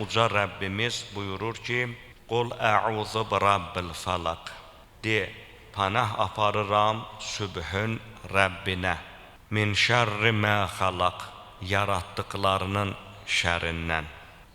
uca Rəbbimiz buyurur ki, Qul ə'udhu bi rabbil falaq. De, panah aparıram sübhün Rəbbinə. Min şərri mə xalaq. Yaratdıqlarının şərindən.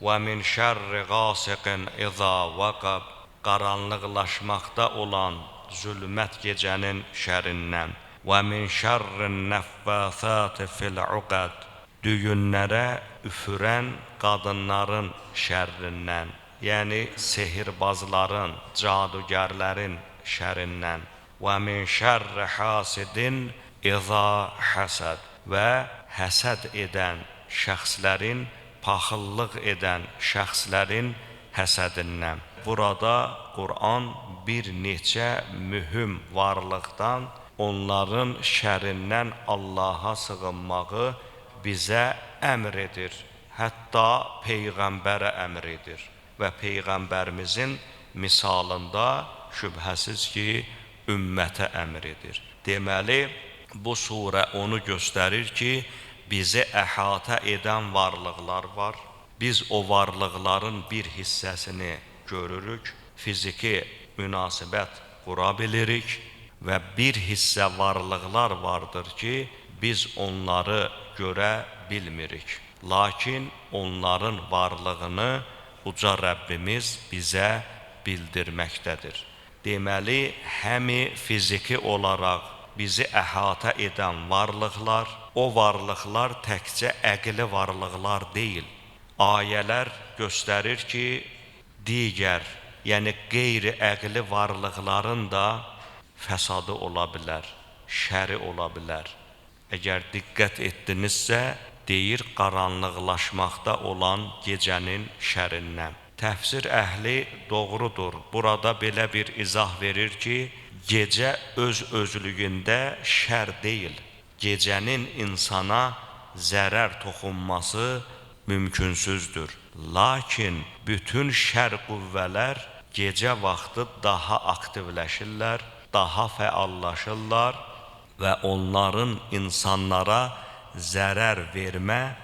Və min şərri qasiqin iza vaqab. Qaranlıqlaşmaqda olan zülmət gecənin şərindən. Və min şərrin nəffəsəti fil uqad. Düyünlərə üfürən qadınların şərrindən. Yəni sehirbazların, cadugərlərin şərindən. Və min şərri hasidin iza həsəd. Və həsəd edən şəxslərin, paxıllıq edən şəxslərin həsədindən. Burada Qur'an bir neçə mühüm varlıqdan, onların şərindən Allaha sığınmağı bizə əmr edir. Hətta Peyğəmbərə əmr edir. Və Peyğəmbərimizin misalında şübhəsiz ki, ümmətə əmr edir. Deməli, bu surə onu göstərir ki, bizi əhatə edən varlıqlar var. Biz o varlıqların bir hissəsini görürük, fiziki münasibət qura bilirik və bir hissə varlıqlar vardır ki, biz onları görə bilmirik. Lakin onların varlığını uca Rəbbimiz bizə bildirməkdədir. Deməli, həmi fiziki olaraq bizi əhatə edən varlıqlar, o varlıqlar təkcə əqli varlıqlar deyil. Ayələr göstərir ki, digər, yəni qeyri-əqli varlıqların da fəsadı ola bilər, şəri ola bilər. Əgər diqqət etdinizsə, deyir qaranlıqlaşmaqda olan gecənin şərindən. Təfsir əhli doğrudur. Burada belə bir izah verir ki, gecə öz-özlüyündə şər deyil. Gecənin insana zərər toxunması mümkünsüzdür. Lakin bütün şər qüvvələr gecə vaxtı daha aktivləşirlər, daha fəallaşırlar və onların insanlara zərər vermə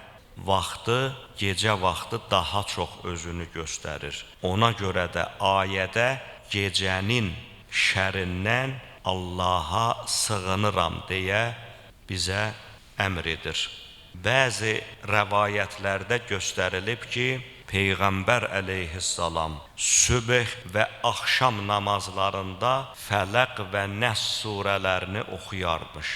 vaxtı gecə vaxtı daha çox özünü göstərir. Ona görə də ayədə gecənin şərindən Allaha sığınıram deyə bizə əmr edir. Bəzi rəvayətlərdə göstərilib ki, Peyğəmbər əleyhissalam sübh və axşam namazlarında Fələq və Nəs surələrini oxuyarmış.